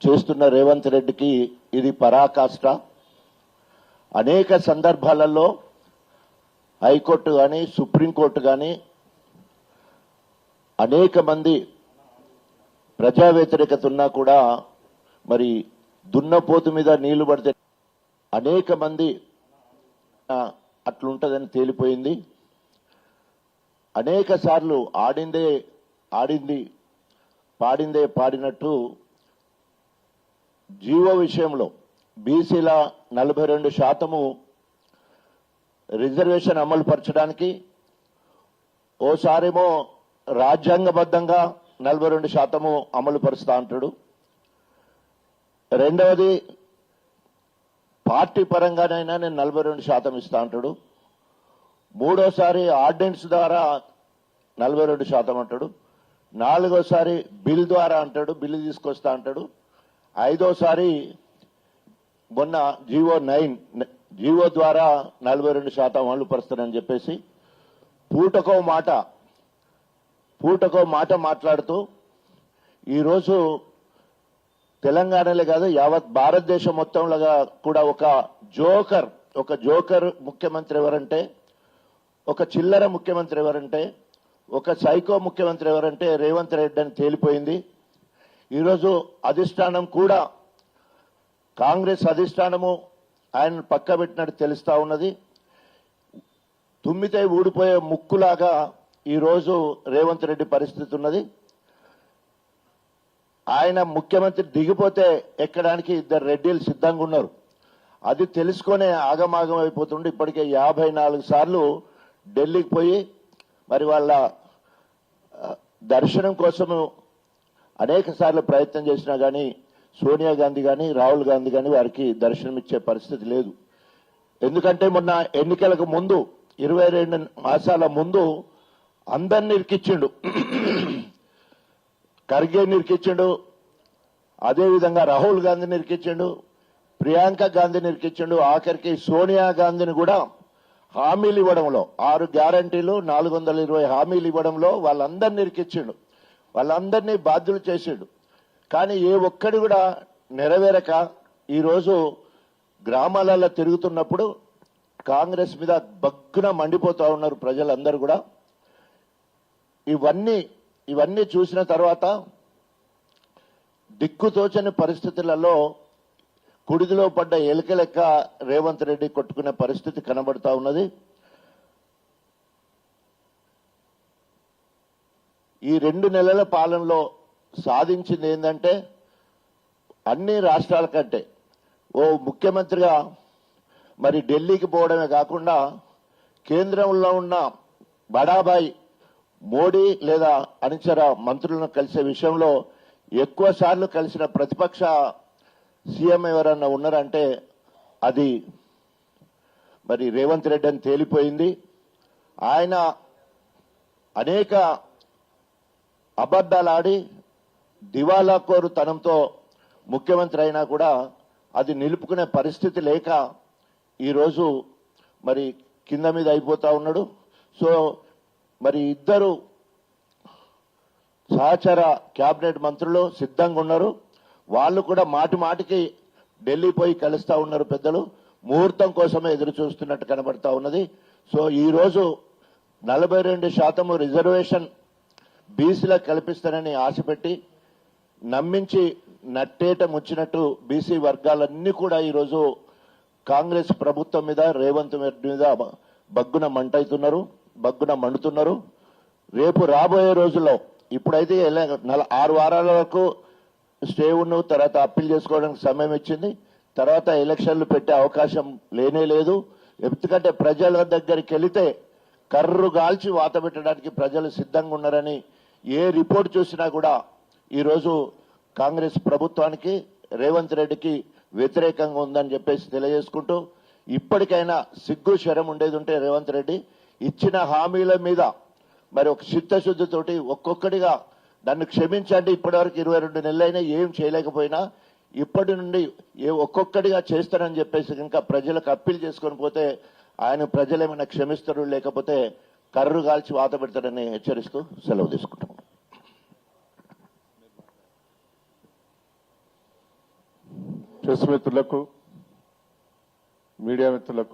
చేస్తున్న రేవంత్ రెడ్డికి ఇది పరాకాష్ట. అనేక సందర్భాలలో హైకోర్టు కానీ సుప్రీంకోర్టు కానీ అనేక మంది ప్రజా వ్యతిరేకత ఉన్నా కూడా మరి దున్నపోతు మీద నీళ్లు పడితే అనేక మంది అట్లుంటదని తేలిపోయింది. అనేక సార్లు ఆడిందే ఆడింది పాడిందే పాడినట్టు జీవో విషయంలో బీసీల 42% రిజర్వేషన్ అమలు పరచడానికి ఓసారేమో రాజ్యాంగబద్ధంగా 42% అమలు పరుస్తా అంటాడు. రెండవది పార్టీ పరంగానైనా నేను 42% ఇస్తా అంటాడు. మూడోసారి ఆర్డినెన్స్ ద్వారా 42% అంటాడు. నాలుగోసారి బిల్ ద్వారా అంటాడు, బిల్లు తీసుకొస్తా అంటాడు. ఐదోసారి మొన్న జీవో ద్వారా 42% అమలు పరుస్తానని చెప్పేసి పూటకో మాట మాట్లాడుతూ ఈరోజు తెలంగాణలే కాదు యావత్ భారతదేశం మొత్తంలో కూడా ఒక జోకర్ ముఖ్యమంత్రి ఎవరంటే, ఒక చిల్లర ముఖ్యమంత్రి ఎవరంటే, ఒక సైకో ముఖ్యమంత్రి ఎవరంటే రేవంత్ రెడ్డి అని తేలిపోయింది. ఈరోజు అధిష్టానం కూడా కాంగ్రెస్ అధిష్టానము ఆయన పక్క పెట్టినట్టు తెలుస్తా ఉన్నది. తుమ్మితే ఊడిపోయే ముక్కులాగా ఈరోజు రేవంత్ రెడ్డి పరిస్థితి ఉన్నది. ఆయన ముఖ్యమంత్రి దిగిపోతే ఎక్కడానికి 2 రెడ్డిలు సిద్ధంగా ఉన్నారు. అది తెలుసుకునే ఆగమాగం అయిపోతుండే. ఇప్పటికే 54 సార్లు ఢిల్లీకి పోయి మరి వాళ్ళ దర్శనం కోసము అనేక సార్లు ప్రయత్నం చేసినా కానీ సోనియా గాంధీ కానీ రాహుల్ గాంధీ కానీ వారికి దర్శనం ఇచ్చే పరిస్థితి లేదు. ఎందుకంటే మొన్న ఎన్నికలకు ముందు 22 మాసాల ముందు అందరిని ఇరికిచ్చిండు. ఖర్గే నిరికిచ్చిండు, అదేవిధంగా రాహుల్ గాంధీని ఇరికిచ్చిండు, ప్రియాంక గాంధీని ఇరికిచ్చిండు, ఆఖరికి సోనియా గాంధీని కూడా హామీలు ఇవ్వడంలో 6 గ్యారంటీలు 420 హామీలు ఇవ్వడంలో వాళ్ళందరినీ ఇరికిచ్చిండు, వాళ్ళందరినీ బాధ్యులు చేసిండు. కానీ ఏ ఒక్కడి కూడా నెరవేరక ఈరోజు గ్రామాలలో తిరుగుతున్నప్పుడు కాంగ్రెస్ మీద బగ్గున మండిపోతా ఉన్నారు ప్రజలందరూ కూడా. ఇవన్నీ చూసిన తర్వాత దిక్కుతోచని పరిస్థితులలో కుడిదిలో పడ్డ ఎలుక లెక్క రేవంత్ రెడ్డి కొట్టుకునే పరిస్థితి కనబడతా ఉన్నది. ఈ 2 నెలల పాలనలో సాధించింది ఏంటంటే అన్ని రాష్ట్రాల కంటే ఓ ముఖ్యమంత్రిగా మరి ఢిల్లీకి పోవడమే కాకుండా కేంద్రంలో ఉన్న బడాబాయి మోడీ లేదా అనుచర మంత్రులను కలిసే విషయంలో ఎక్కువ సార్లు కలిసిన ప్రతిపక్ష సీఎం ఎవరన్నా ఉన్నారంటే అది మరి రేవంత్ రెడ్డి అని తేలిపోయింది. ఆయన అనేక అబద్దాలు ఆడి దివాలా కోరుతనంతో ముఖ్యమంత్రి అయినా కూడా అది నిలుపుకునే పరిస్థితి లేక ఈరోజు మరి కింద మీద అయిపోతా ఉన్నాడు. సో మరి 2 సహచర కేబినెట్ మంత్రులు సిద్ధంగా ఉన్నారు. వాళ్ళు కూడా మాటికి ఢిల్లీ పోయి కలుస్తా ఉన్నారు. పెద్దలు ముహూర్తం కోసమే ఎదురు చూస్తున్నట్టు కనబడతా ఉన్నది. సో ఈరోజు 42% రిజర్వేషన్ బీసీలకు కల్పిస్తానని ఆశపెట్టి నమ్మించి నట్టేట ముచ్చినట్టు బీసీ వర్గాలన్నీ కూడా ఈరోజు కాంగ్రెస్ ప్రభుత్వం మీద రేవంత్ రెడ్డి మీద బగ్గున మండుతున్నారు. రేపు రాబోయే రోజుల్లో ఇప్పుడైతే 6 వారాల వరకు స్టే ఉన్న తర్వాత అప్పీల్ చేసుకోవడానికి సమయం ఇచ్చింది. తర్వాత ఎలక్షన్లు పెట్టే అవకాశం లేనే లేదు. ఎందుకంటే ప్రజల దగ్గరికి వెళితే కర్రు గాల్చి వాత పెట్టడానికి ప్రజలు సిద్ధంగా ఉన్నారని ఏ రిపోర్ట్ చూసినా కూడా ఈరోజు కాంగ్రెస్ ప్రభుత్వానికి రేవంత్ రెడ్డికి వ్యతిరేకంగా ఉందని చెప్పేసి తెలియజేసుకుంటూ ఇప్పటికైనా సిగ్గు శరం ఉండేది ఉంటే రేవంత్ రెడ్డి ఇచ్చిన హామీల మీద మరి ఒక చిత్తశుద్ధితోటి ఒక్కొక్కడిగా నన్ను క్షమించండి, ఇప్పటివరకు 22 నెలలైనా ఏం చేయలేకపోయినా ఇప్పటి నుండి ఒక్కొక్కడిగా చేస్తానని చెప్పేసి ఇంకా ప్రజలకు అప్పీల్ చేసుకొని పోతే ఆయన ప్రజలేమైనా క్షమిస్తారు, లేకపోతే కర్రు కాల్చి వాత పెడతాడని హెచ్చరిస్తూ సెలవు తీసుకుంటాం. ప్రెస్ మిత్రులకు, మీడియా మిత్రులకు